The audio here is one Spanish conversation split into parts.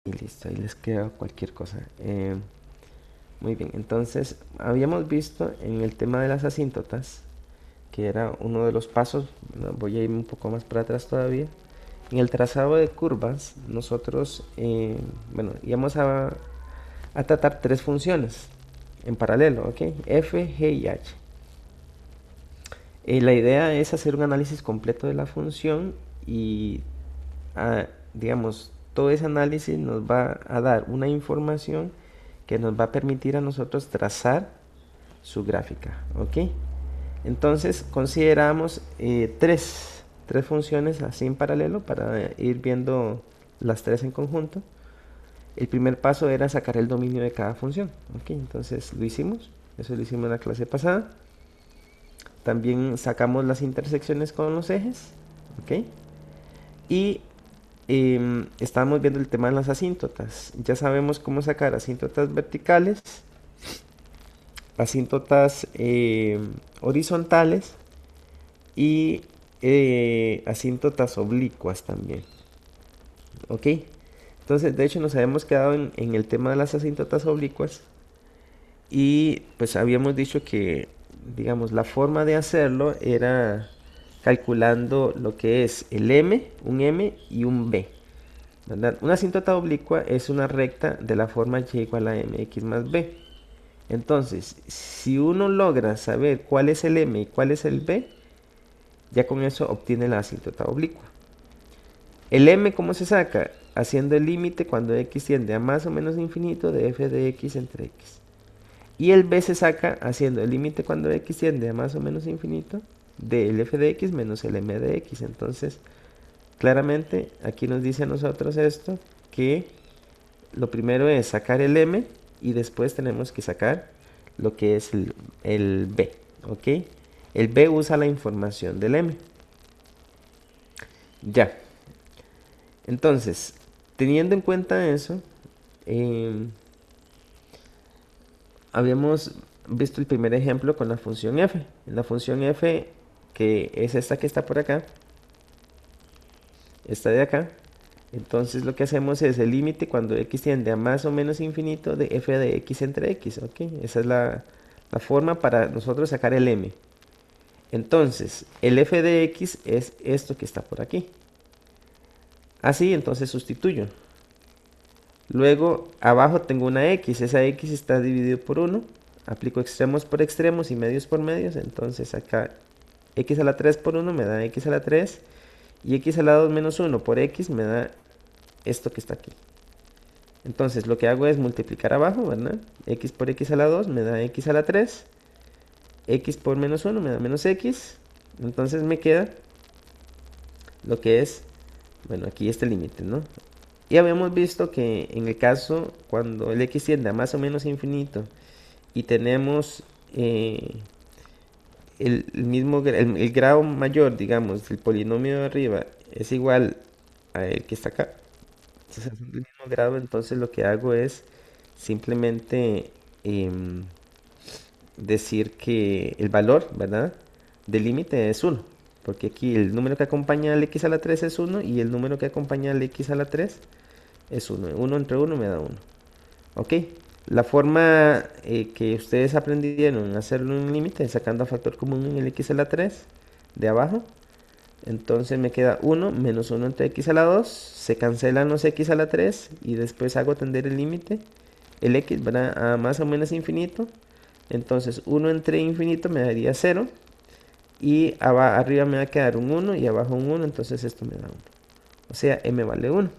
y listo, ahí les queda cualquier cosa. Muy bien, entonces habíamos visto en el tema de las asíntotas, que era uno de los pasos, ¿no? Voy a ir un poco más para atrás todavía. En el trazado de curvas, nosotros, bueno, íbamos a tratar tres funciones en paralelo, ¿ok? F, G y H. La idea es hacer un análisis completo de la función y, digamos, todo ese análisis nos va a dar una información que nos va a permitir a nosotros trazar su gráfica, ¿ok? Entonces consideramos tres funciones así en paralelo para ir viendo las tres en conjunto. El primer paso era sacar el dominio de cada función, ¿ok? Entonces lo hicimos, eso lo hicimos en la clase pasada. También sacamos las intersecciones con los ejes, ¿ok? Y estábamos viendo el tema de las asíntotas. Ya sabemos cómo sacar asíntotas verticales, asíntotas horizontales y asíntotas oblicuas también, ¿ok? Entonces, de hecho, nos habíamos quedado en el tema de las asíntotas oblicuas y pues habíamos dicho que, digamos, la forma de hacerlo era calculando lo que es el M, un M y un B, ¿verdad? Una asíntota oblicua es una recta de la forma y igual a mx más b. Entonces, si uno logra saber cuál es el m y cuál es el b, ya con eso obtiene la asíntota oblicua. El m, ¿cómo se saca? Haciendo el límite cuando x tiende a más o menos infinito de f de x entre x. Y el b se saca haciendo el límite cuando x tiende a más o menos infinito del f de x menos el m de x. Entonces, claramente aquí nos dice a nosotros esto, que lo primero es sacar el m y después tenemos que sacar lo que es el b, ¿ok? El b usa la información del m. Ya, entonces, teniendo en cuenta eso, eh, habíamos visto el primer ejemplo con la función f. La función f, que es esta que está por acá, esta de acá. Entonces lo que hacemos es el límite cuando x tiende a más o menos infinito de f de x entre x, ¿ok? Esa es la forma para nosotros sacar el m. Entonces, el f de x es esto que está por aquí. Así, entonces sustituyo. Luego, abajo tengo una x. Esa x está dividido por 1. Aplico extremos por extremos y medios por medios. Entonces, acá x a la 3 por 1 me da x a la 3. Y x a la 2 menos 1 por x me da esto que está aquí. Entonces, lo que hago es multiplicar abajo, ¿verdad? X por x a la 2 me da x a la 3. X por menos 1 me da menos x. Entonces me queda lo que es, bueno, aquí este límite, ¿no? Y habíamos visto que en el caso cuando el x tiende a más o menos infinito y tenemos el mismo el grado mayor, digamos, del polinomio de arriba es igual a el que está acá, si son del mismo grado, entonces lo que hago es simplemente decir que el valor, ¿verdad? Del límite es 1, porque aquí el número que acompaña al x a la 3 es 1 y el número que acompaña al x a la 3 es 1. 1 entre 1 me da 1. ¿Ok? La forma que ustedes aprendieron a hacerlo en un límite es sacando a factor común en el x a la 3 de abajo. Entonces me queda 1 menos 1 entre x a la 2. Se cancelan los x a la 3 y después hago tender el límite. El x va a más o menos infinito. Entonces 1 entre infinito me daría 0. Y arriba me va a quedar un 1 y abajo un 1. Entonces esto me da 1. O sea, m vale 1.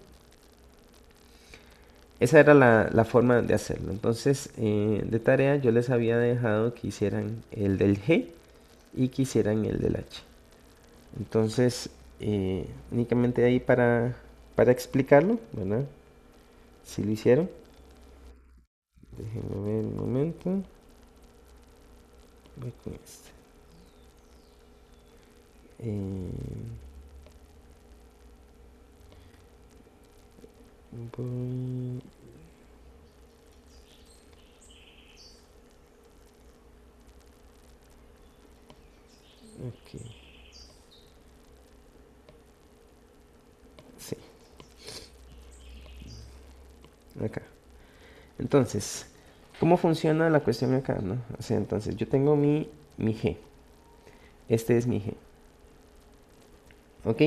Esa era la forma de hacerlo. Entonces, de tarea yo les había dejado que hicieran el del G y que hicieran el del H. Entonces, únicamente ahí para explicarlo, ¿verdad? Si lo hicieron. Déjenme ver un momento. Voy con este. Voy... Ok. Sí. acá. Entonces, ¿cómo funciona la cuestión acá, no? O sea, entonces yo tengo mi g. Este es mi g. ¿Ok?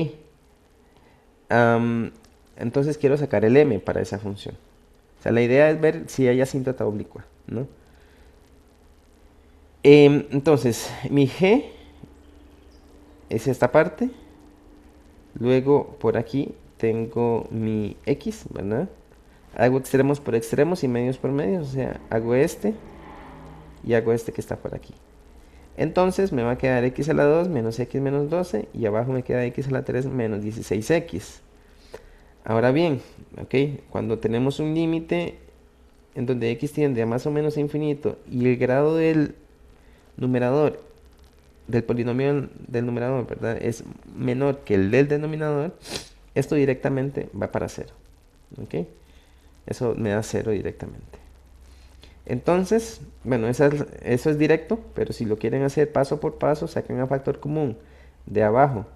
Am, entonces quiero sacar el m para esa función. O sea, la idea es ver si hay asíntota oblicua, ¿no? Entonces, mi g es esta parte. Luego, por aquí tengo mi x, ¿verdad? Hago extremos por extremos y medios por medios. O sea, hago este y hago este que está por aquí. Entonces me va a quedar x a la 2 menos x menos 12 y abajo me queda x a la 3 menos 16x. Ahora bien, ¿ok? Cuando tenemos un límite en donde x tiende a más o menos a infinito y el grado del numerador, del polinomio del numerador, ¿verdad? Es menor que el del denominador, esto directamente va para 0, ¿ok? Eso me da 0 directamente. Entonces, bueno, eso es directo, pero si lo quieren hacer paso por paso, saquen a factor común de abajo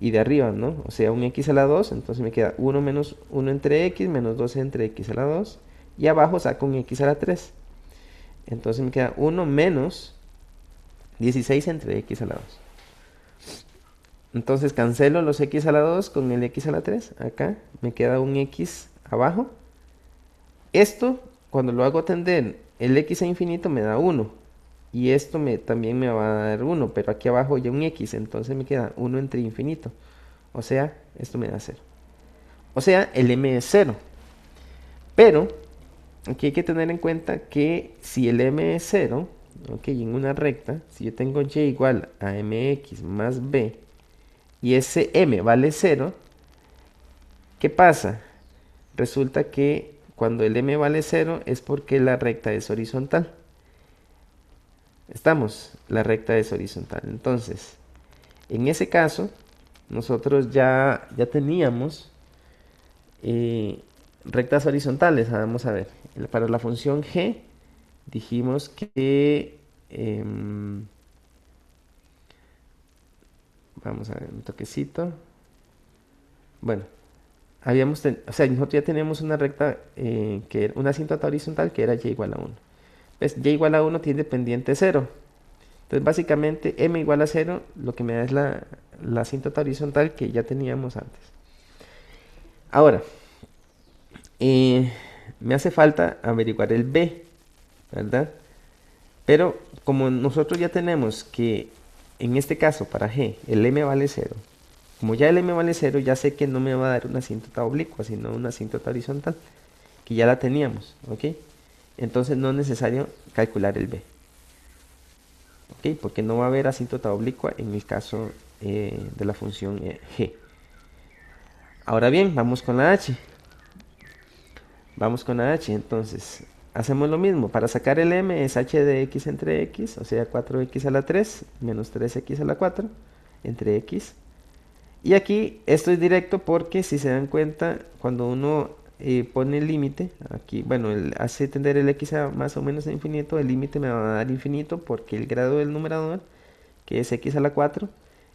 y de arriba, ¿no? O sea, un x a la 2, entonces me queda 1 menos 1 entre x menos 12 entre x a la 2. Y abajo saco un x a la 3. Entonces me queda 1 menos 16 entre x a la 2. Entonces cancelo los x a la 2 con el x a la 3. Acá me queda un x abajo. Esto, cuando lo hago tender el x a infinito, me da 1. Y esto también me va a dar 1, pero aquí abajo ya un x, entonces me queda 1 entre infinito. O sea, esto me da 0. O sea, el m es 0. Pero, aquí hay que tener en cuenta que si el m es 0, ok, en una recta, si yo tengo y igual a mx más b, y ese m vale 0, ¿qué pasa? Resulta que cuando el m vale 0 es porque la recta es horizontal. La recta es horizontal. Entonces, en ese caso, nosotros ya teníamos rectas horizontales. Vamos a ver, para la función g, dijimos que, vamos a ver, un toquecito. Bueno, o sea, nosotros ya teníamos una recta, una asíntota horizontal que era y igual a 1. ¿Ves? Y igual a 1 tiene pendiente 0. Entonces, básicamente, m igual a 0, lo que me da es la asíntota horizontal que ya teníamos antes. Ahora, me hace falta averiguar el b, ¿verdad? Pero como nosotros ya tenemos que, en este caso, para g, el m vale 0. Como ya el m vale 0, ya sé que no me va a dar una asíntota oblicua, sino una asíntota horizontal, que ya la teníamos, ¿ok? Entonces no es necesario calcular el b, ¿ok? Porque no va a haber asíntota oblicua en el caso de la función g. Ahora bien, vamos con la h. Vamos con la h, entonces hacemos lo mismo. Para sacar el m es h de x entre x, o sea 4x a la 3 menos 3x a la 4 entre x. Y aquí esto es directo porque si se dan cuenta, cuando uno pone el límite, aquí, bueno, hace tender el x a más o menos a infinito, el límite me va a dar infinito porque el grado del numerador, que es x a la 4,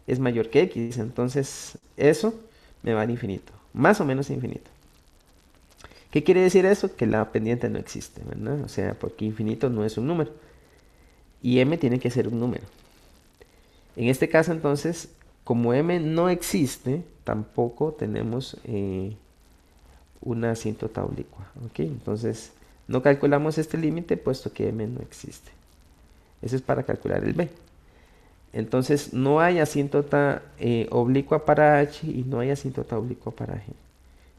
es mayor que x. Entonces eso me va a dar infinito, más o menos infinito. ¿Qué quiere decir eso? Que la pendiente no existe, ¿verdad? O sea, porque infinito no es un número. Y m tiene que ser un número. En este caso, entonces, como m no existe, tampoco tenemos una asíntota oblicua, ¿ok? Entonces, no calculamos este límite puesto que m no existe. Eso es para calcular el b. Entonces, no hay asíntota oblicua para h y no hay asíntota oblicua para g.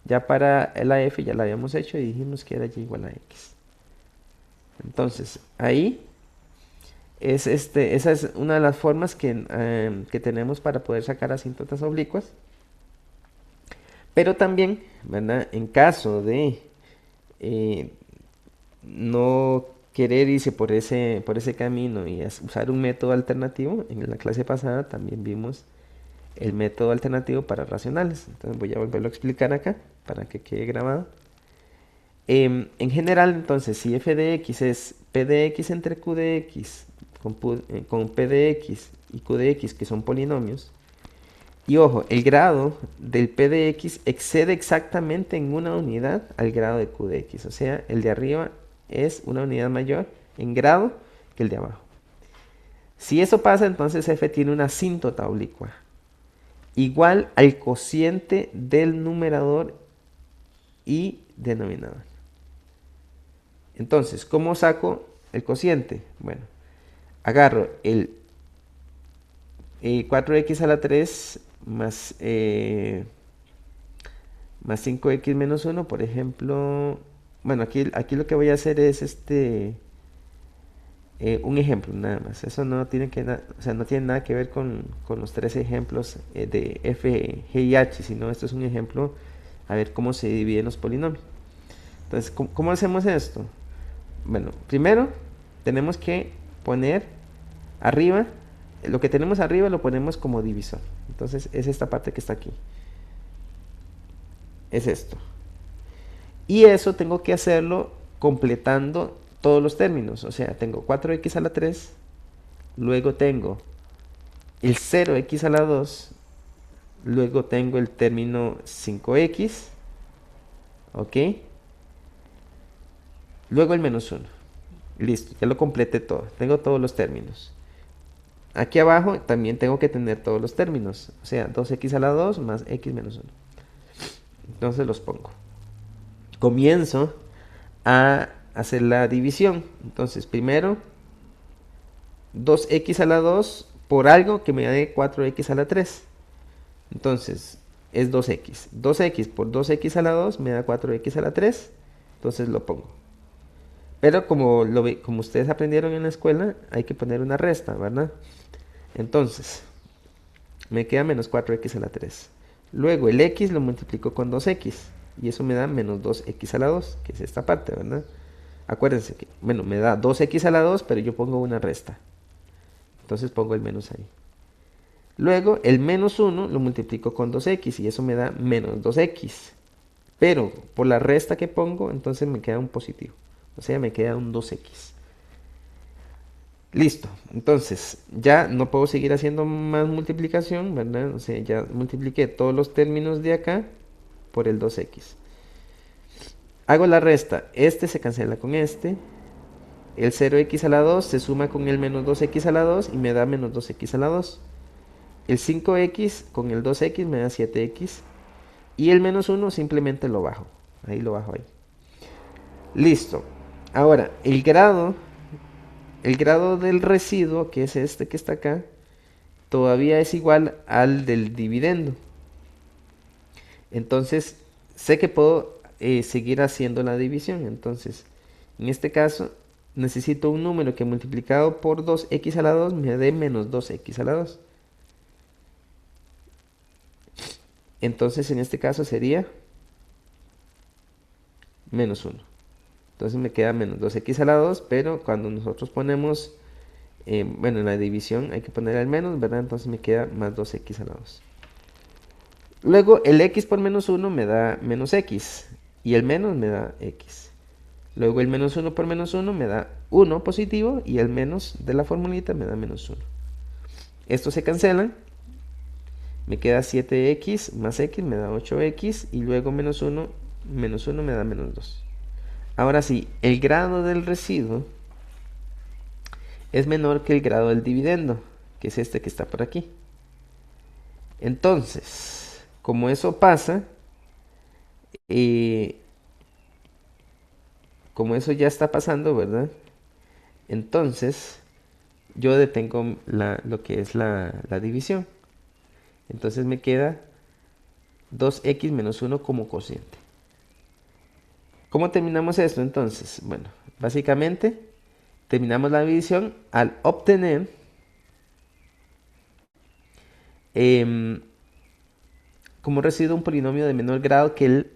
Ya para la f ya la habíamos hecho y dijimos que era y igual a x. Entonces, ahí esa es una de las formas que tenemos para poder sacar asíntotas oblicuas. Pero también, ¿verdad? En caso de no querer irse por ese camino y usar un método alternativo, en la clase pasada también vimos el método alternativo para racionales. Entonces voy a volverlo a explicar acá para que quede grabado. En general, entonces, si f de x es p de x entre q de x con p de x y q de x, que son polinomios, Y ojo, el grado del P de X excede exactamente en una unidad al grado de Q de X. O sea, el de arriba es una unidad mayor en grado que el de abajo. Si eso pasa, entonces F tiene una asíntota oblicua igual al cociente del numerador y denominador. Entonces, ¿cómo saco el cociente? Bueno, agarro el 4x a la 3 más 5x menos 1, por ejemplo. Bueno, aquí lo que voy a hacer es un ejemplo nada más. Eso no tiene o sea, no tiene nada que ver con los tres ejemplos de f, g y h, sino esto es un ejemplo a ver cómo se dividen los polinomios. Entonces, ¿cómo hacemos esto? Bueno, primero tenemos que poner arriba, lo que tenemos arriba lo ponemos como divisor. Entonces es esta parte que está aquí. Es esto. Y eso tengo que hacerlo completando todos los términos. O sea, tengo 4x a la 3, luego tengo el 0x a la 2, luego tengo el término 5x, ¿ok? Luego el menos 1. Listo, ya lo completé todo. Tengo todos los términos. Aquí abajo también tengo que tener todos los términos. O sea, 2x a la 2 más x menos 1. Entonces los pongo. Comienzo a hacer la división. Entonces, primero 2x a la 2 por algo que me dé 4x a la 3. Entonces, es 2x. 2x por 2x a la 2 me da 4x a la 3. Entonces lo pongo. Pero como ustedes aprendieron en la escuela, hay que poner una resta, ¿verdad? Entonces, me queda menos 4x a la 3. Luego el x lo multiplico con 2x. Y eso me da menos 2x a la 2, que es esta parte, ¿verdad? Acuérdense que, bueno, me da 2x a la 2, pero yo pongo una resta. Entonces pongo el menos ahí. Luego el menos 1 lo multiplico con 2x y eso me da menos 2x. Pero por la resta que pongo, entonces me queda un positivo. O sea, me queda un 2x. Listo. Entonces, ya no puedo seguir haciendo más multiplicación, ¿verdad? O sea, ya multipliqué todos los términos de acá por el 2x. Hago la resta. Este se cancela con este. El 0x a la 2 se suma con el menos 2x a la 2 y me da menos 2x a la 2. El 5x con el 2x me da 7x. Y el menos 1 simplemente lo bajo. Ahí lo bajo ahí. Listo. Ahora, el grado del residuo, que es este que está acá, todavía es igual al del dividendo. Entonces, sé que puedo seguir haciendo la división. Entonces, en este caso, necesito un número que multiplicado por 2x a la 2 me dé menos 2x a la 2. Entonces, en este caso sería menos 1. Entonces me queda menos 2x a la 2, pero cuando nosotros ponemos, bueno, en la división hay que poner el menos, ¿verdad? Entonces me queda más 2x a la 2. Luego el x por menos 1 me da menos x y el menos me da x. Luego el menos 1 por menos 1 me da 1 positivo y el menos de la formulita me da menos 1. Estos se cancelan. Me queda 7x más x me da 8x y luego menos 1 me da menos 2. Ahora sí, el grado del residuo es menor que el grado del dividendo, que es este que está por aquí. Entonces, como eso pasa, como eso ya está pasando, ¿verdad? Entonces, yo detengo lo que es la división. Entonces me queda 2x menos 1 como cociente. ¿Cómo terminamos esto entonces? Bueno, básicamente terminamos la división al obtener como residuo un polinomio de menor grado que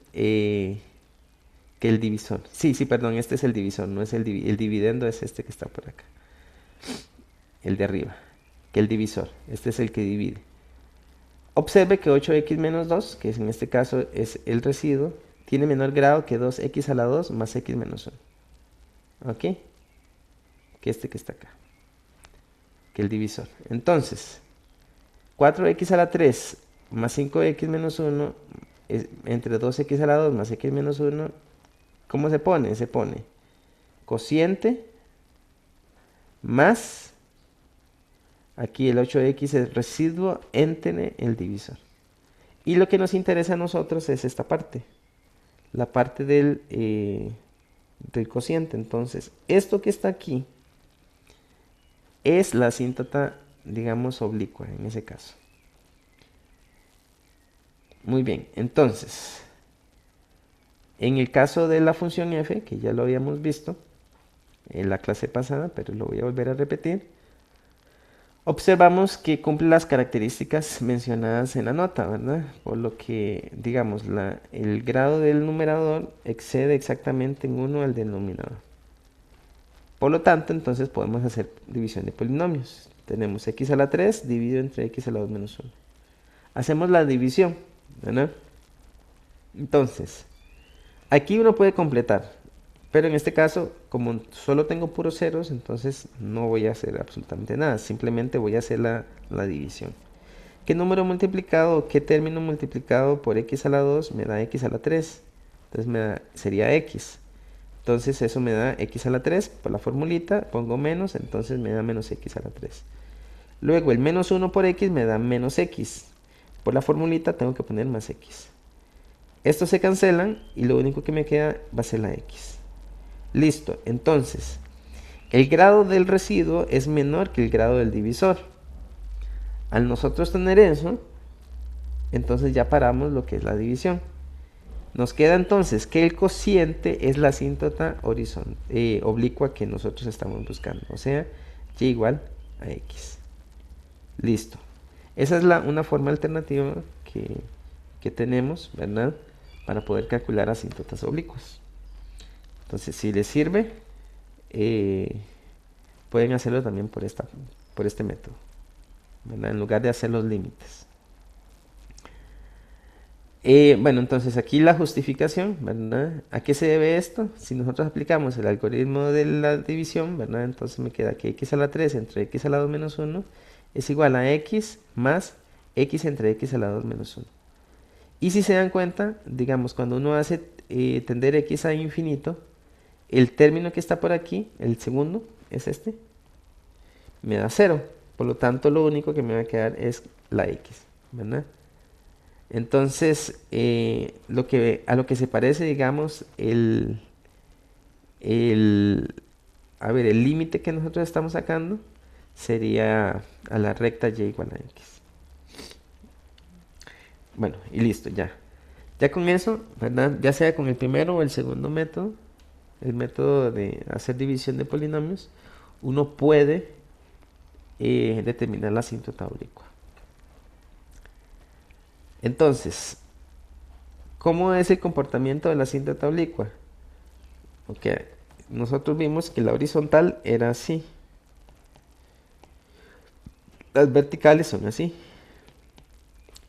el divisor. Sí, perdón, este es el divisor, no es el dividendo, es este que está por acá. El de arriba, que el divisor. Este es el que divide. Observe que 8x menos 2, que en este caso es el residuo, tiene menor grado que 2x a la 2 más x menos 1. ¿Ok? Que este que está acá. Que el divisor. Entonces, 4x a la 3 más 5x menos 1 entre 2x a la 2 más x menos 1. ¿Cómo se pone? Se pone cociente más, aquí el 8x es residuo entre el divisor. Y lo que nos interesa a nosotros es esta parte, la parte del cociente. Entonces, esto que está aquí es la asíntota, digamos, oblicua en ese caso. Muy bien, entonces, en el caso de la función f, que ya lo habíamos visto en la clase pasada, pero lo voy a volver a repetir, observamos que cumple las características mencionadas en la nota, ¿verdad? Por lo que, digamos, el grado del numerador excede exactamente en 1 al denominador. Por lo tanto, entonces podemos hacer división de polinomios. Tenemos x a la 3 dividido entre x a la 2 menos 1. Hacemos la división, ¿verdad? Entonces, aquí uno puede completar, pero en este caso, como solo tengo puros ceros, entonces no voy a hacer absolutamente nada. Simplemente voy a hacer la división. ¿Qué número multiplicado, qué término multiplicado por x a la 2 me da x a la 3? Entonces sería x. Entonces eso me da x a la 3 por la formulita, pongo menos, entonces me da menos x a la 3. Luego el menos 1 por x me da menos x. Por la formulita tengo que poner más x. Estos se cancelan y lo único que me queda va a ser la x. Listo, entonces el grado del residuo es menor que el grado del divisor. Al nosotros tener eso, entonces ya paramos lo que es la división. Nos queda entonces que el cociente es la asíntota oblicua que nosotros estamos buscando, o sea, y igual a x. Listo. Esa es una forma alternativa que tenemos, ¿verdad? Para poder calcular asíntotas oblicuas. Entonces, si les sirve, pueden hacerlo también por este método, ¿verdad? En lugar de hacer los límites. Bueno, entonces aquí la justificación, ¿verdad? ¿A qué se debe esto? Si nosotros aplicamos el algoritmo de la división, ¿verdad? Entonces me queda que x a la 3 entre x a la 2 menos 1 es igual a x más x entre x a la 2 menos 1. Y si se dan cuenta, digamos, cuando uno hace tender x a infinito, el término que está por aquí, el segundo, es este, me da 0. Por lo tanto, lo único que me va a quedar es la x, ¿verdad? Entonces, a lo que se parece, digamos, el límite que nosotros estamos sacando sería a la recta y igual a x. Bueno, y listo, ya. Ya con eso, ¿verdad? Ya sea con el primero o el segundo método, el método de hacer división de polinomios, uno puede determinar la asíntota oblicua. Entonces, ¿cómo es el comportamiento de la asíntota oblicua? Ok, nosotros vimos que la horizontal era así. Las verticales son así.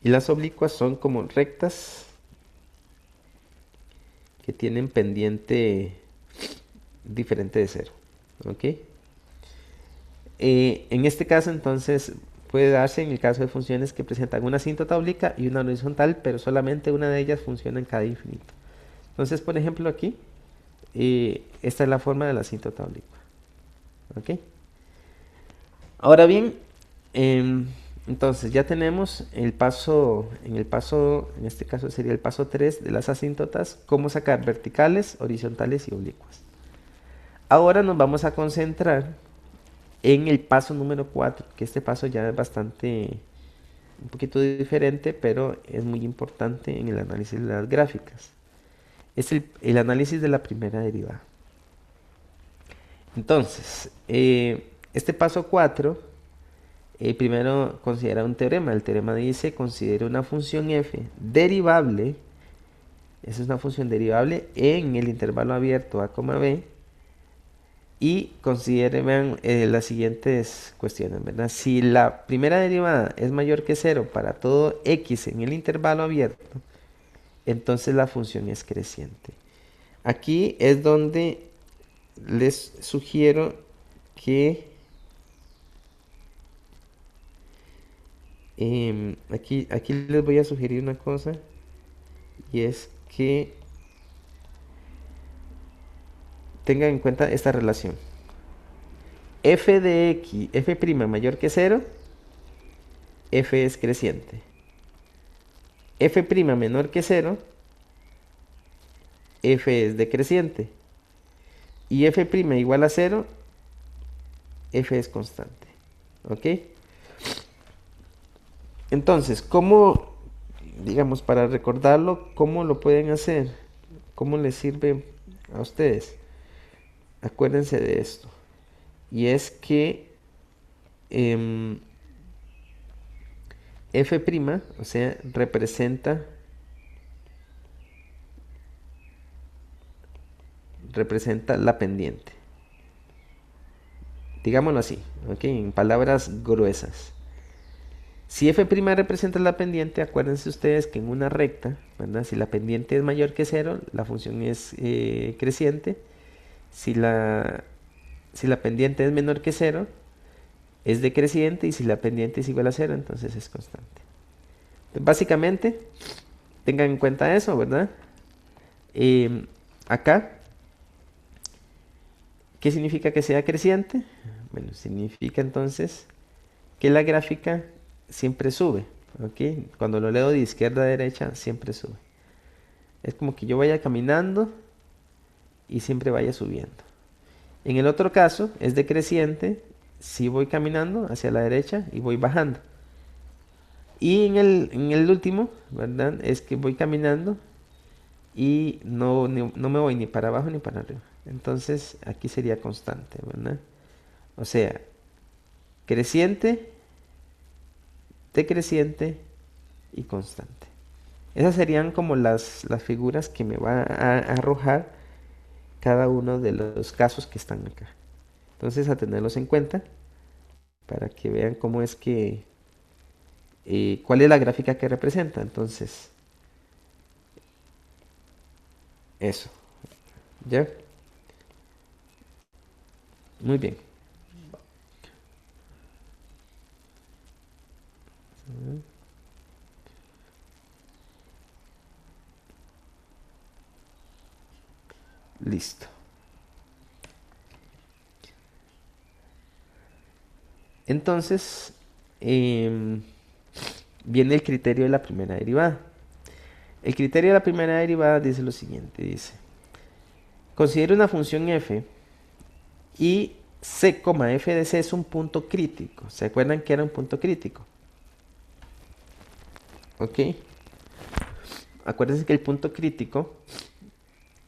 Y las oblicuas son como rectas que tienen pendiente diferente de 0. ¿Ok? En este caso, entonces, puede darse en el caso de funciones que presentan una asíntota obliqua y una horizontal, pero solamente una de ellas funciona en cada infinito. Entonces, por ejemplo, aquí, esta es la forma de la asíntota oblicua. ¿Ok? Ahora bien, entonces ya tenemos en este caso sería el paso 3 de las asíntotas, cómo sacar verticales, horizontales y oblicuas. Ahora nos vamos a concentrar en el paso número 4, que este paso ya es un poquito diferente, pero es muy importante en el análisis de las gráficas. Es el análisis de la primera derivada. Entonces, este paso 4, primero considera un teorema. El teorema dice, considere una función f derivable, esa es una función derivable en el intervalo abierto a, b, y considere, vean, las siguientes cuestiones, ¿verdad? Si la primera derivada es mayor que 0 para todo x en el intervalo abierto, entonces la función es creciente. Aquí es donde les sugiero que Aquí les voy a sugerir una cosa y es que tengan en cuenta esta relación. F de x, f' mayor que cero, f es creciente. F' menor que cero, f es decreciente. Y f' igual a cero, f es constante. ¿Ok? Entonces, ¿cómo, digamos, para recordarlo, cómo lo pueden hacer? ¿Cómo les sirve a ustedes? Acuérdense de esto. Y es que em, f', o sea, representa la pendiente. Digámoslo así, ¿ok? En palabras gruesas. Si f' representa la pendiente, acuérdense ustedes que en una recta, ¿verdad? Si la pendiente es mayor que cero, la función es creciente. Si la, si la pendiente es menor que cero, es decreciente. Y si la pendiente es igual a cero, entonces es constante. Entonces, básicamente, tengan en cuenta eso, ¿verdad? Acá, ¿qué significa que sea creciente? Bueno, significa entonces que la gráfica siempre sube, ¿ok? Cuando lo leo de izquierda a derecha, siempre sube. Es como que yo vaya caminando y siempre vaya subiendo. En el otro caso, es decreciente si voy caminando hacia la derecha y voy bajando. Y en el último, ¿verdad? Es que voy caminando y no me voy ni para abajo ni para arriba. Entonces, aquí sería constante, ¿verdad? O sea, creciente, decreciente y constante. Esas serían como las figuras que me va a arrojar cada uno de los casos que están acá. Entonces, a tenerlos en cuenta para que vean cómo es que, cuál es la gráfica que representa. Entonces, eso, ¿ya? Muy bien. Listo. Entonces, em, viene el criterio de la primera derivada. El criterio de la primera derivada dice lo siguiente, dice, considere una función f y c, f de c es un punto crítico. ¿Se acuerdan que era un punto crítico? ¿Ok? Acuérdense que el punto crítico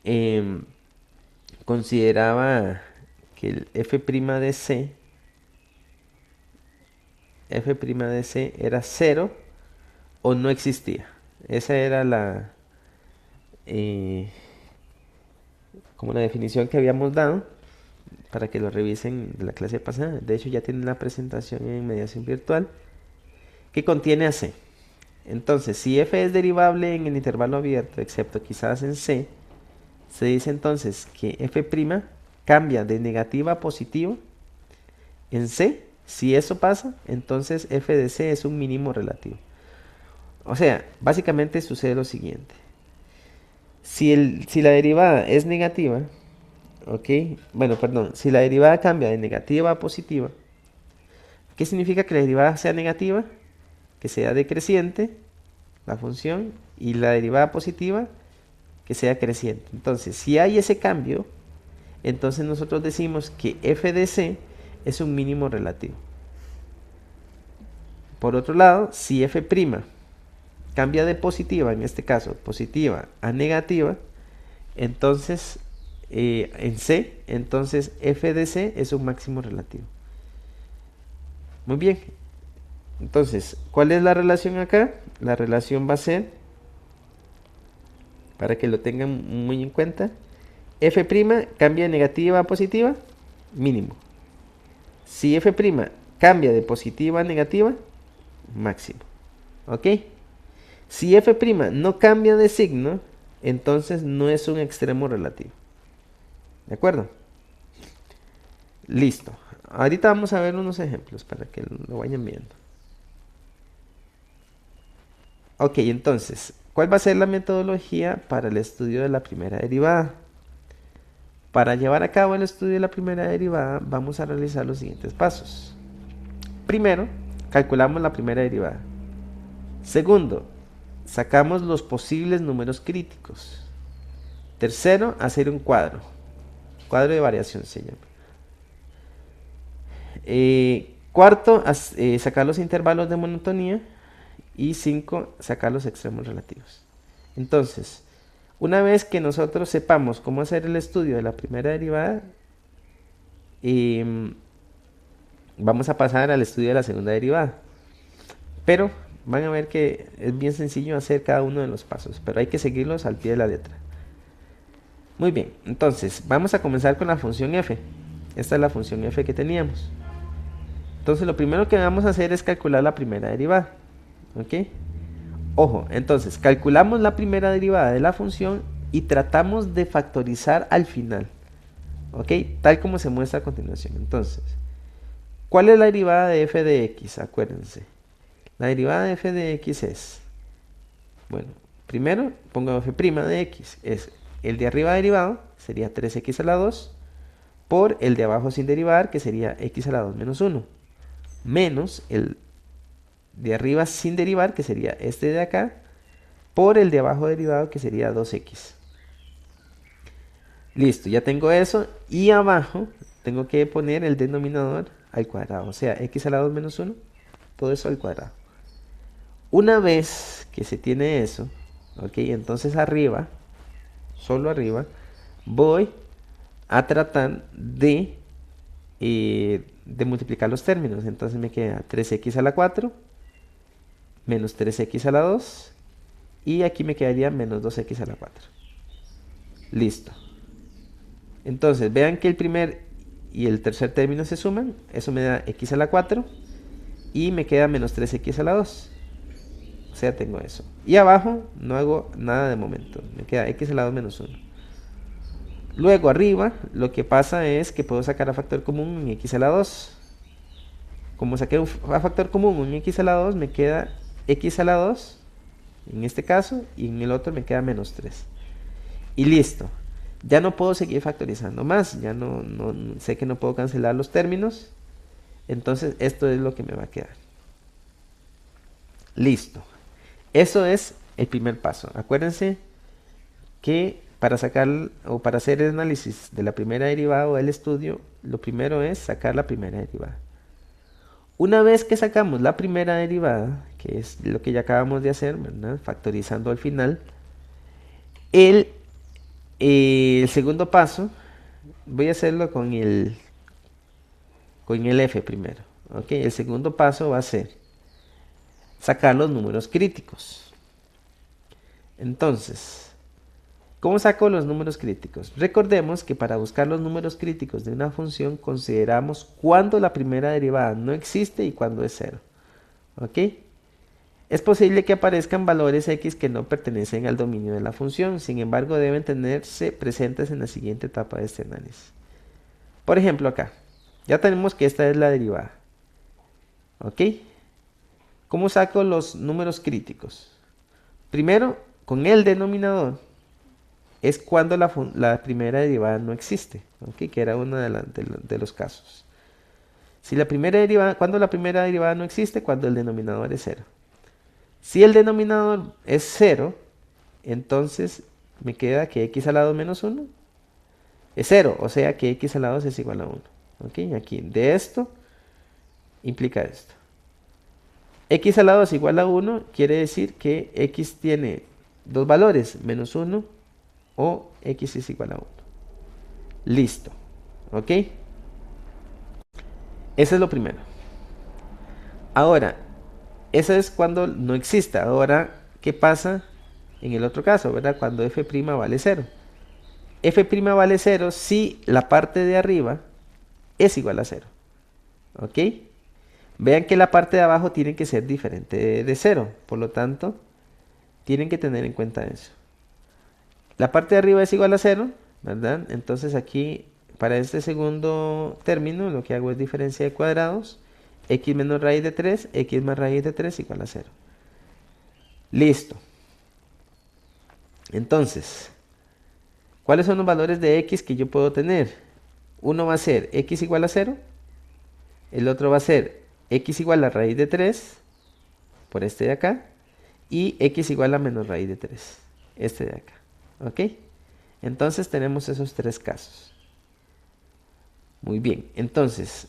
em, consideraba que el f' de c, era cero o no existía. Esa era eh, como la definición que habíamos dado para que lo revisen de la clase pasada. De hecho, ya tienen la presentación en mediación virtual que contiene a c. Entonces, si f es derivable en el intervalo abierto, excepto quizás en c, se dice entonces que f' cambia de negativa a positiva en c. Si eso pasa, entonces f de c es un mínimo relativo. O sea, básicamente sucede lo siguiente. Si la derivada es negativa, ok, bueno, perdón, si la derivada cambia de negativa a positiva, ¿qué significa que la derivada sea negativa? Que sea decreciente la función y la derivada positiva que sea creciente. Entonces, si hay ese cambio, entonces nosotros decimos que f de c es un mínimo relativo. Por otro lado, si f' cambia de positiva, en este caso positiva a negativa, entonces en C, entonces f de c es un máximo relativo. Muy bien. Entonces, ¿cuál es la relación acá? La relación va a ser, para que lo tengan muy en cuenta, f' cambia de negativa a positiva, mínimo. Si f' cambia de positiva a negativa, máximo. ¿Ok? Si f' no cambia de signo, entonces no es un extremo relativo. ¿De acuerdo? Listo. Ahorita vamos a ver unos ejemplos para que lo vayan viendo. Ok, entonces, ¿cuál va a ser la metodología para el estudio de la primera derivada? Para llevar a cabo el estudio de la primera derivada, vamos a realizar los siguientes pasos. Primero, calculamos la primera derivada. Segundo, sacamos los posibles números críticos. Tercero, hacer un cuadro. Cuadro de variación se llama. Cuarto, sacar los intervalos de monotonía. Y 5, sacar los extremos relativos. Entonces, una vez que nosotros sepamos cómo hacer el estudio de la primera derivada, eh, vamos a pasar al estudio de la segunda derivada. Pero van a ver que es bien sencillo hacer cada uno de los pasos, pero hay que seguirlos al pie de la letra. Muy bien, entonces vamos a comenzar con la función f. Esta es la función f que teníamos. Entonces lo primero que vamos a hacer es calcular la primera derivada. ¿Ok? Ojo, entonces calculamos la primera derivada de la función y tratamos de factorizar al final. ¿Ok? Tal como se muestra a continuación. Entonces, ¿cuál es la derivada de f de x? Acuérdense. La derivada de f de x es, bueno, primero pongo f' de x. Es el de arriba derivado, sería 3x a la 2, por el de abajo sin derivar, que sería x a la 2 menos 1, menos el de arriba sin derivar, que sería este de acá, por el de abajo derivado, que sería 2x. Listo, ya tengo eso. Y abajo tengo que poner el denominador al cuadrado. O sea, x a la 2 menos 1, todo eso al cuadrado. Una vez que se tiene eso, ok, entonces arriba, solo arriba, voy a tratar de multiplicar los términos. Entonces me queda 3x a la 4 menos 3x a la 2 y aquí me quedaría menos 2x a la 4. Listo. Entonces vean que el primer y el tercer término se suman. Eso me da x a la 4 y me queda menos 3x a la 2. O sea, tengo eso. Y abajo no hago nada de momento. Me queda x a la 2 menos 1. Luego arriba lo que pasa es que puedo sacar a factor común en x a la 2. Como saqué a factor común en x a la 2, me queda x a la 2 en este caso, y en el otro me queda menos 3. Y listo. Ya no puedo seguir factorizando más. Ya no sé que no puedo cancelar los términos. Entonces esto es lo que me va a quedar. Listo. Eso es el primer paso. Acuérdense que para sacar o para hacer el análisis de la primera derivada o del estudio, lo primero es sacar la primera derivada. Una vez que sacamos la primera derivada, que es lo que ya acabamos de hacer, ¿verdad? Factorizando al final, el segundo paso, voy a hacerlo con el f primero. ¿Ok? El segundo paso va a ser sacar los números críticos. Entonces, ¿cómo saco los números críticos? Recordemos que para buscar los números críticos de una función consideramos cuando la primera derivada no existe y cuando es 0. ¿Ok? Es posible que aparezcan valores x que no pertenecen al dominio de la función, sin embargo deben tenerse presentes en la siguiente etapa de este análisis. Por ejemplo acá, ya tenemos que esta es la derivada. ¿Ok? ¿Cómo saco los números críticos? Primero, con el denominador es cuando la primera derivada no existe, ¿ok? Que era uno de los casos. Si la primera derivada, cuando la primera derivada no existe, cuando el denominador es 0. Si el denominador es 0, entonces me queda que x a la 2 menos 1 es 0, o sea que x a la 2 es igual a 1. ¿Ok? Aquí, de esto implica esto. X a la 2 igual a 1 quiere decir que x tiene dos valores, menos 1 o x es igual a 1. Listo. ¿Ok? Eso es lo primero. Ahora, eso es cuando no existe. Ahora, ¿qué pasa en el otro caso, verdad? Cuando f' vale 0. F' vale 0 si la parte de arriba es igual a 0. ¿Ok? Vean que la parte de abajo tiene que ser diferente de 0. Por lo tanto, tienen que tener en cuenta eso. La parte de arriba es igual a 0, ¿verdad? Entonces aquí, para este segundo término, lo que hago es diferencia de cuadrados. X menos raíz de 3, x más raíz de 3 igual a 0. Listo. Entonces, ¿cuáles son los valores de x que yo puedo tener? Uno va a ser x igual a 0. El otro va a ser x igual a raíz de 3, por este de acá. Y x igual a menos raíz de 3, este de acá. ¿Ok? Entonces tenemos esos tres casos. Muy bien. Entonces,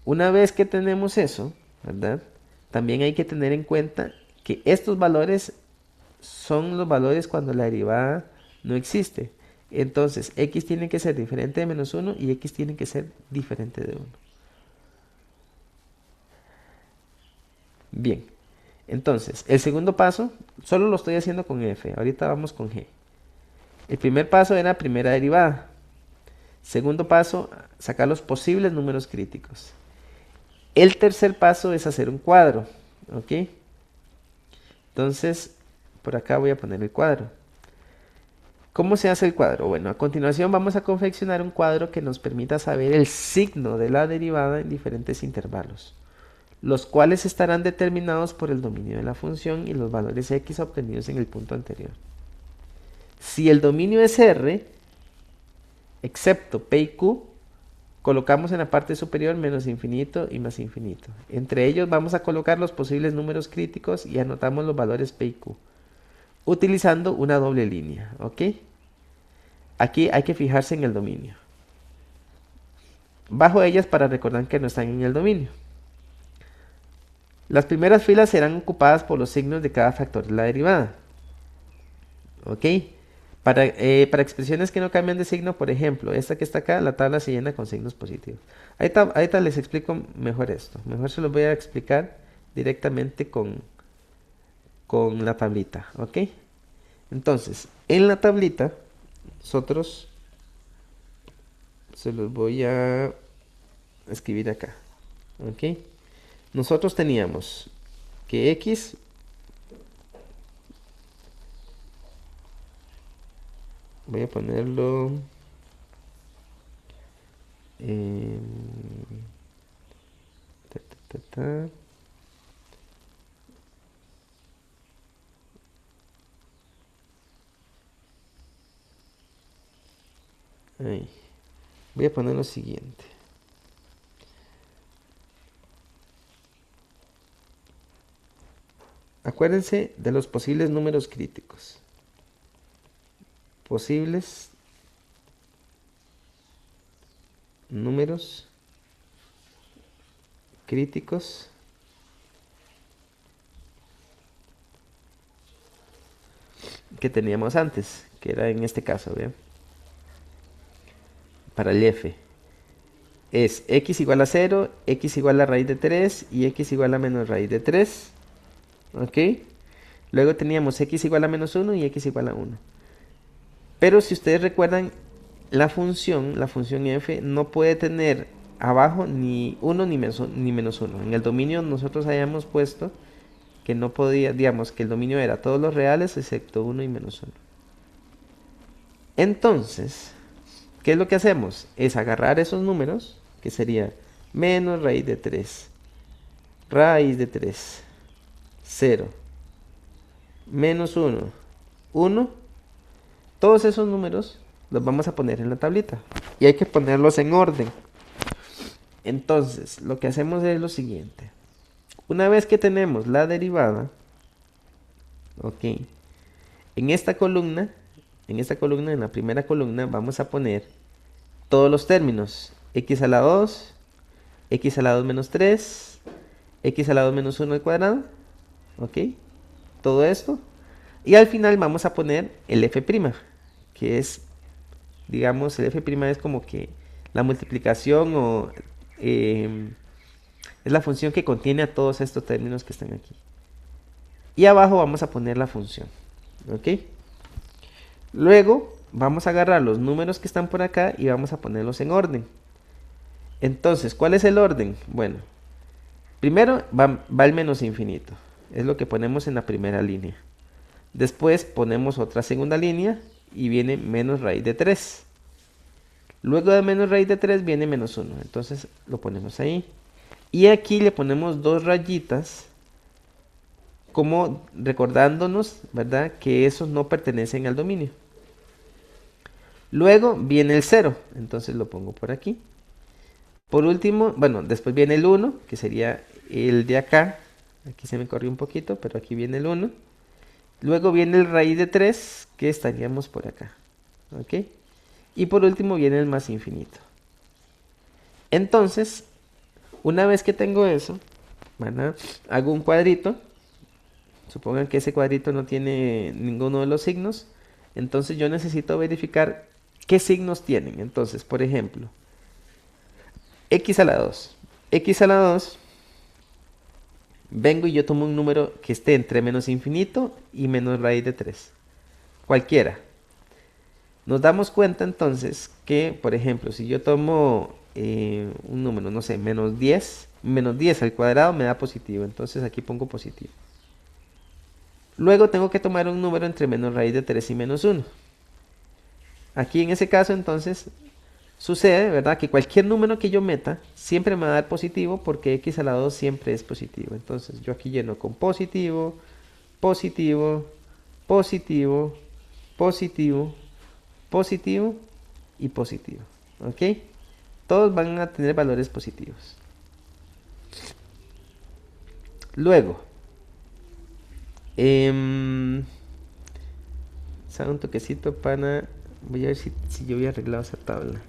una vez que tenemos eso, ¿verdad? También hay que tener en cuenta que estos valores son los valores cuando la derivada no existe. Entonces, x tiene que ser diferente de menos 1 y x tiene que ser diferente de 1. Bien. Entonces, el segundo paso, solo lo estoy haciendo con f. Ahorita vamos con g. El primer paso era primera derivada. Segundo paso, sacar los posibles números críticos. El tercer paso es hacer un cuadro. ¿Ok? Entonces, por acá voy a poner el cuadro. ¿Cómo se hace el cuadro? Bueno, a continuación vamos a confeccionar un cuadro que nos permita saber el signo de la derivada en diferentes intervalos, los cuales estarán determinados por el dominio de la función y los valores x obtenidos en el punto anterior. Si el dominio es R, excepto P y Q, colocamos en la parte superior menos infinito y más infinito. Entre ellos vamos a colocar los posibles números críticos y anotamos los valores P y Q, utilizando una doble línea, ¿ok? Aquí hay que fijarse en el dominio. Bajo ellas para recordar que no están en el dominio. Las primeras filas serán ocupadas por los signos de cada factor de la derivada. ¿Ok? Para expresiones que no cambian de signo, por ejemplo, esta que está acá, la tabla se llena con signos positivos. Ahorita les explico mejor esto. Mejor se los voy a explicar directamente con la tablita. ¿Ok? Entonces, en la tablita, nosotros se los voy a escribir acá. ¿Ok? Nosotros teníamos que x voy a ponerlo ta, ta, ta, ta. Ahí. Voy a poner lo siguiente. Acuérdense de los posibles números críticos. Posibles números críticos que teníamos antes, que era en este caso, ¿vean? Para el f es x igual a 0, x igual a raíz de 3 y x igual a menos raíz de 3. ¿Ok? Luego teníamos x igual a menos 1 y x igual a 1. Pero si ustedes recuerdan, la función f no puede tener abajo ni 1 ni menos 1. En el dominio nosotros habíamos puesto que no podía, digamos que el dominio era todos los reales excepto 1 y menos 1. Entonces, ¿qué es lo que hacemos? Es agarrar esos números, que sería menos raíz de 3, raíz de 3, 0, menos 1, 1. Todos esos números los vamos a poner en la tablita. Y hay que ponerlos en orden. Entonces, lo que hacemos es lo siguiente. Una vez que tenemos la derivada, ok, en esta columna, en la primera columna, vamos a poner todos los términos. X a la 2, x a la 2 menos 3, x a la 2 menos 1 al cuadrado, ok, todo esto. Y al final vamos a poner el f', que es, digamos, el f' es como que la multiplicación o es la función que contiene a todos estos términos que están aquí. Y abajo vamos a poner la función, ¿ok? Luego vamos a agarrar los números que están por acá y vamos a ponerlos en orden. Entonces, ¿cuál es el orden? Bueno, primero va el menos infinito, es lo que ponemos en la primera línea. Después ponemos otra segunda línea y viene menos raíz de 3. Luego de menos raíz de 3 viene menos 1. Entonces lo ponemos ahí. Y aquí le ponemos dos rayitas como recordándonos, ¿verdad? Que esos no pertenecen al dominio. Luego viene el 0, entonces lo pongo por aquí. Por último, bueno, después viene el 1, que sería el de acá. Aquí se me corrió un poquito, pero aquí viene el 1. Luego viene el raíz de 3, que estaríamos por acá. ¿Ok? Y por último viene el más infinito. Entonces, una vez que tengo eso, ¿verdad? Hago un cuadrito. Supongan que ese cuadrito no tiene ninguno de los signos. Entonces yo necesito verificar qué signos tienen. Entonces, por ejemplo, x a la 2. X a la 2, vengo y yo tomo un número que esté entre menos infinito y menos raíz de 3. Cualquiera. Nos damos cuenta entonces que, por ejemplo, si yo tomo un número, no sé, menos 10 al cuadrado me da positivo. Entonces aquí pongo positivo. Luego tengo que tomar un número entre menos raíz de 3 y menos 1. Aquí en ese caso entonces sucede, ¿verdad? Que cualquier número que yo meta siempre me va a dar positivo porque x a la 2 siempre es positivo. Entonces yo aquí lleno con positivo, positivo, positivo, positivo, positivo y positivo. ¿Ok? Todos van a tener valores positivos. Luego, sabe un toquecito para... Voy a ver si yo había arreglado esa tabla.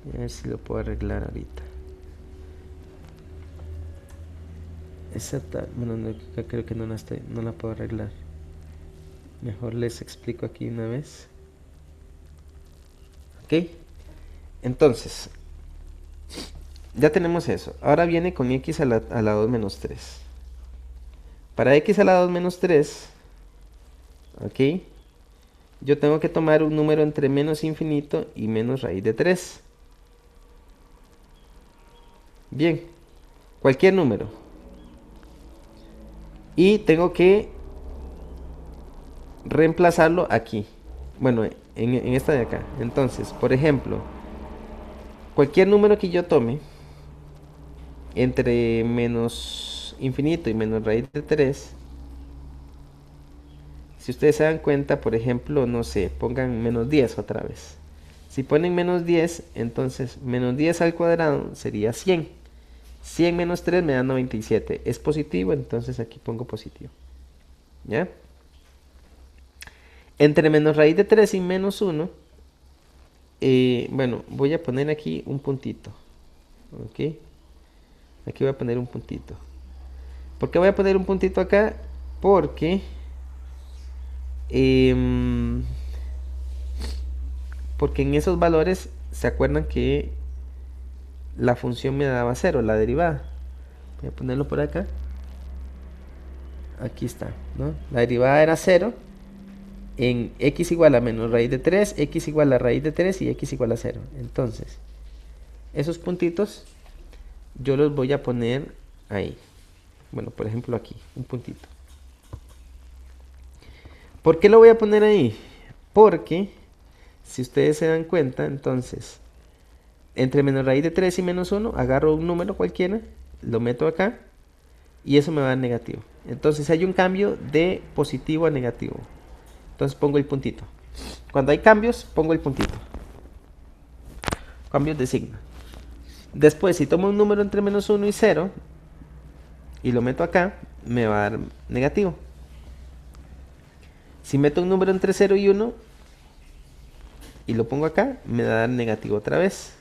Voy a ver si lo puedo arreglar ahorita. Esa tabla, bueno, creo que no la puedo arreglar. Mejor les explico aquí una vez. Ok. Entonces, ya tenemos eso. Ahora viene con x a la 2 menos 3. Para x a la 2 menos 3, ok, yo tengo que tomar un número entre menos infinito y menos raíz de 3. Bien, cualquier número. Y tengo que reemplazarlo aquí. Bueno, en esta de acá. Entonces, por ejemplo, cualquier número que yo tome entre menos infinito y menos raíz de 3, si ustedes se dan cuenta, por ejemplo, no sé, pongan menos 10 otra vez. Si ponen menos 10, entonces menos 10 al cuadrado sería 100. 100 menos 3 me da 97. Es positivo, entonces aquí pongo positivo. ¿Ya? Entre menos raíz de 3 y menos 1, bueno, voy a poner aquí un puntito. ¿Ok? Aquí voy a poner un puntito. ¿Por qué voy a poner un puntito acá? Porque... porque en esos valores, ¿se acuerdan que la función me daba 0, la derivada? Voy a ponerlo por acá. Aquí está, ¿no? La derivada era 0 en x igual a menos raíz de 3, x igual a raíz de 3 y x igual a 0. Entonces, esos puntitos yo los voy a poner ahí. Bueno, por ejemplo aquí, un puntito. ¿Por qué lo voy a poner ahí? Porque, si ustedes se dan cuenta, entonces, entre menos raíz de 3 y menos 1, agarro un número cualquiera, lo meto acá, y eso me va a dar negativo. Entonces hay un cambio de positivo a negativo. Entonces pongo el puntito. Cuando hay cambios, pongo el puntito. Cambios de signo. Después, si tomo un número entre menos 1 y 0, y lo meto acá, me va a dar negativo. Si meto un número entre 0 y 1, y lo pongo acá, me va a dar negativo otra vez.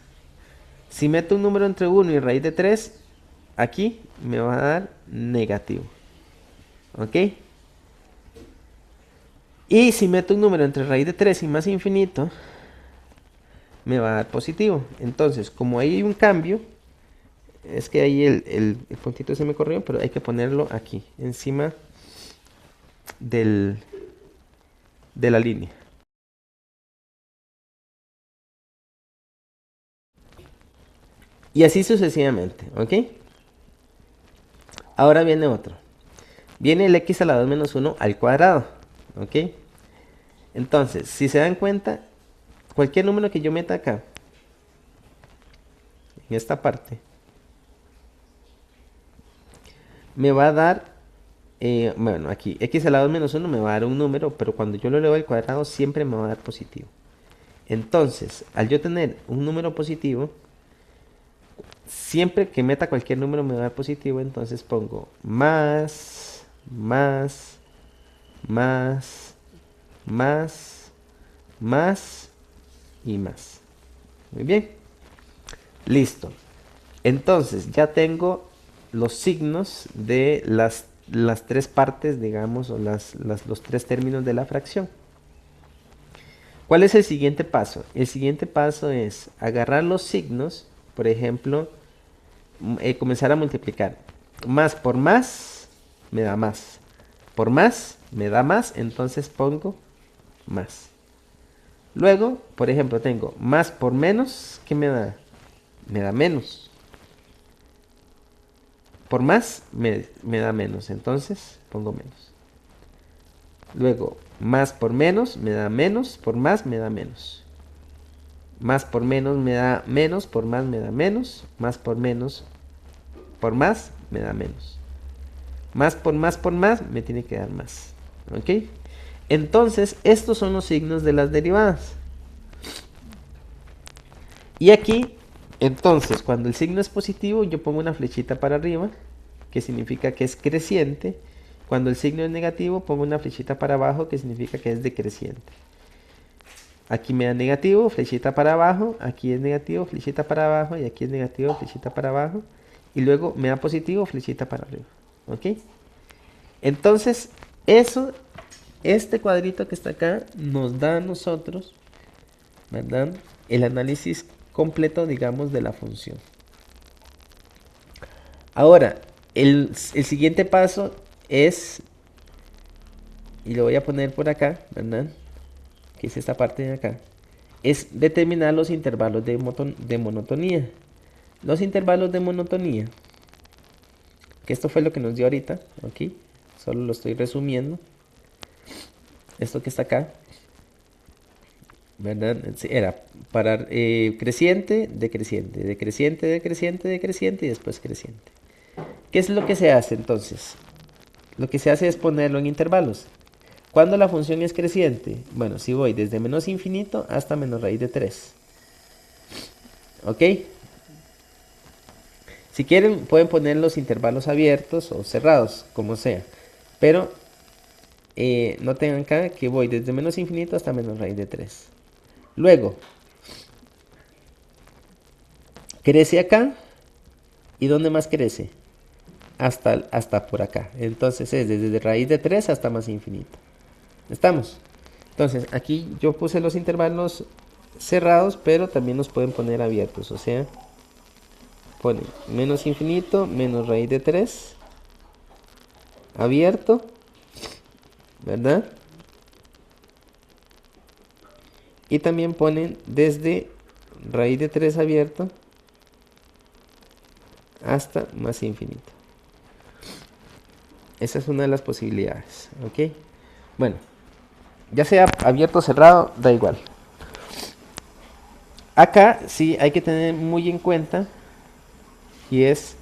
Si meto un número entre 1 y raíz de 3, aquí me va a dar negativo. ¿Ok? Y si meto un número entre raíz de 3 y más infinito, me va a dar positivo. Entonces, como ahí hay un cambio, es que ahí el puntito se me corrió, pero hay que ponerlo aquí, encima de la línea. Y así sucesivamente, ¿ok? Ahora viene otro. Viene el x a la 2 menos 1 al cuadrado, ¿ok? Entonces, si se dan cuenta, cualquier número que yo meta acá, en esta parte, me va a dar bueno, aquí x elevado a menos 1 me va a dar un número, pero cuando yo lo elevo al cuadrado siempre me va a dar positivo. Entonces, al yo tener un número positivo, siempre que meta cualquier número me va a dar positivo, entonces pongo más, más, más y más. Muy bien. Listo. Entonces ya tengo los signos de las tres partes, digamos, o los tres términos de la fracción. ¿Cuál es el siguiente paso? El siguiente paso es agarrar los signos, por ejemplo, comenzar a multiplicar. Más por más me da más. Por más me da más, entonces pongo más. Luego, por ejemplo, tengo más por menos, ¿qué me da? Me da menos. Por más me da menos, entonces pongo menos. Luego, más por menos me da menos, por más me da menos. Más por menos me da menos, por más me da menos. Más por menos, por más me da menos. Más por más me tiene que dar más. ¿Ok? Entonces, estos son los signos de las derivadas. Y aquí, entonces, cuando el signo es positivo, yo pongo una flechita para arriba, que significa que es creciente. Cuando el signo es negativo, pongo una flechita para abajo, que significa que es decreciente. Aquí me da negativo, flechita para abajo, aquí es negativo, flechita para abajo, y aquí es negativo, flechita para abajo. Y luego me da positivo, flechita para arriba. ¿Ok? Entonces, este cuadrito que está acá, nos da a nosotros, ¿verdad?, el análisis completo, digamos, de la función. Ahora, el siguiente paso es, y lo voy a poner por acá, ¿verdad?, que es esta parte de acá, es determinar los intervalos de monotonía. Los intervalos de monotonía, que esto fue lo que nos dio ahorita, aquí, solo lo estoy resumiendo. Esto que está acá, ¿verdad?, era para creciente, decreciente, decreciente, decreciente, decreciente y después creciente. ¿Qué es lo que se hace entonces? Lo que se hace es ponerlo en intervalos. ¿Cuándo la función es creciente? Bueno, si voy desde menos infinito hasta menos raíz de 3. ¿Ok? Si quieren, pueden poner los intervalos abiertos o cerrados, como sea. Pero no tengan acá que voy desde menos infinito hasta menos raíz de 3. Luego, crece acá. ¿Y dónde más crece? Hasta por acá. Entonces es desde raíz de 3 hasta más infinito. ¿Estamos? Entonces aquí yo puse los intervalos cerrados, pero también los pueden poner abiertos. O sea, ponen menos infinito, menos raíz de 3, abierto, ¿verdad? Y también ponen desde raíz de 3 abierto hasta más infinito. Esa es una de las posibilidades, ¿ok? Bueno, ya sea abierto o cerrado, da igual. Acá sí hay que tener muy en cuenta, y es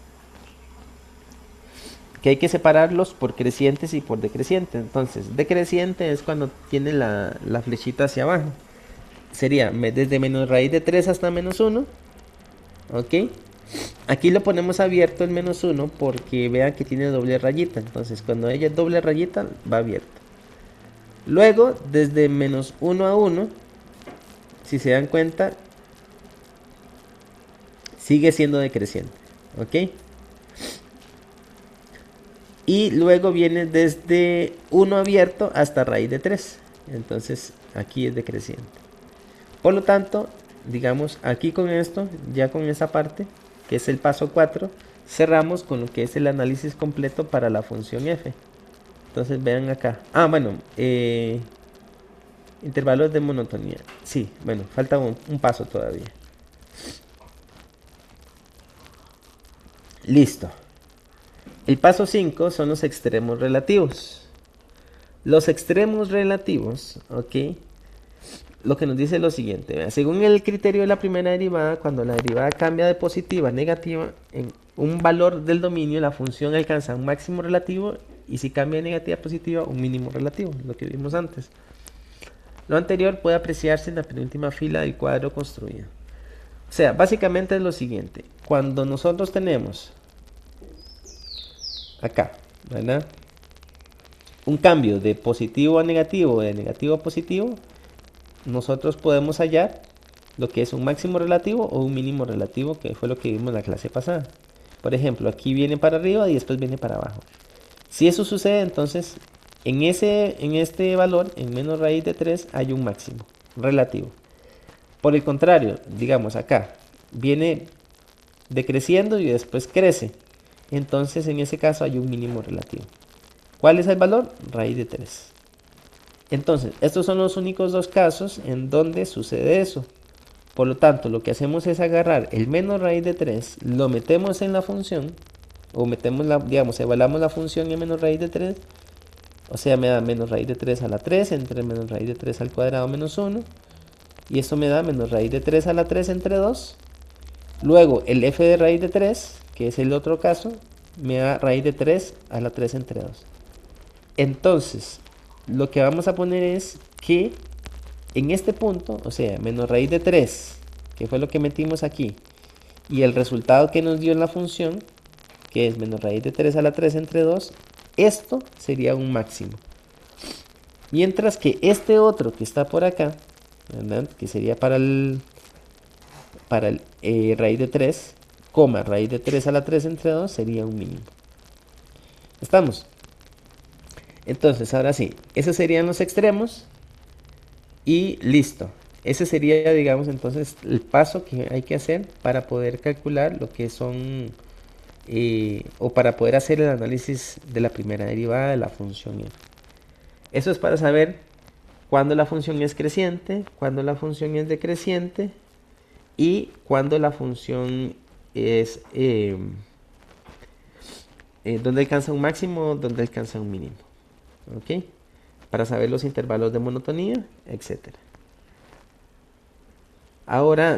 que hay que separarlos por crecientes y por decrecientes. Entonces, decreciente es cuando tiene la flechita hacia abajo. Sería desde menos raíz de 3 hasta menos 1. ¿Ok? Aquí lo ponemos abierto en menos 1 porque vean que tiene doble rayita. Entonces, cuando ella es doble rayita, va abierto. Luego, desde menos 1 a 1, si se dan cuenta, sigue siendo decreciente. ¿Ok? Y luego viene desde 1 abierto hasta raíz de 3. Entonces, aquí es decreciente. Por lo tanto, digamos, aquí con esto, ya con esa parte, que es el paso 4, cerramos con lo que es el análisis completo para la función f. Entonces vean acá. Bueno, intervalos de monotonía. Sí, bueno, falta un paso todavía. Listo. El paso 5 son los extremos relativos. Los extremos relativos, ¿ok? Lo que nos dice es lo siguiente. Según el criterio de la primera derivada, cuando la derivada cambia de positiva a negativa, en un valor del dominio, la función alcanza un máximo relativo y si cambia de negativa a positiva, un mínimo relativo, lo que vimos antes. Lo anterior puede apreciarse en la penúltima fila del cuadro construido. O sea, básicamente es lo siguiente. Cuando nosotros tenemos acá, ¿verdad?, un cambio de positivo a negativo o de negativo a positivo, nosotros podemos hallar lo que es un máximo relativo o un mínimo relativo, que fue lo que vimos en la clase pasada. Por ejemplo, aquí viene para arriba y después viene para abajo. Si eso sucede, entonces en este valor, en menos raíz de 3, hay un máximo relativo. Por el contrario, digamos acá, viene decreciendo y después crece. Entonces en ese caso hay un mínimo relativo. ¿Cuál es el valor? Raíz de 3. Entonces, estos son los únicos dos casos en donde sucede eso. Por lo tanto, lo que hacemos es agarrar el menos raíz de 3, lo metemos en la función, o metemos digamos, evaluamos la función en menos raíz de 3, o sea, me da menos raíz de 3 a la 3 entre menos raíz de 3 al cuadrado menos 1, y esto me da menos raíz de 3 a la 3 entre 2. Luego, el f de raíz de 3, que es el otro caso, me da raíz de 3 a la 3 entre 2. Entonces, lo que vamos a poner es que en este punto, o sea, menos raíz de 3, que fue lo que metimos aquí, y el resultado que nos dio en la función, que es menos raíz de 3 a la 3 entre 2, esto sería un máximo. Mientras que este otro que está por acá, ¿verdad?, que sería para el raíz de 3, raíz de 3 a la 3 entre 2, sería un mínimo. ¿Estamos? Entonces, ahora sí, esos serían los extremos. Y listo. Ese sería, digamos, entonces el paso que hay que hacer para poder calcular lo que son, o para poder hacer el análisis de la primera derivada de la función f. Eso es para saber cuándo la función es creciente, cuándo la función es decreciente y cuándo la función es donde alcanza un máximo, donde alcanza un mínimo. ¿Ok? Para saber los intervalos de monotonía, etc. Ahora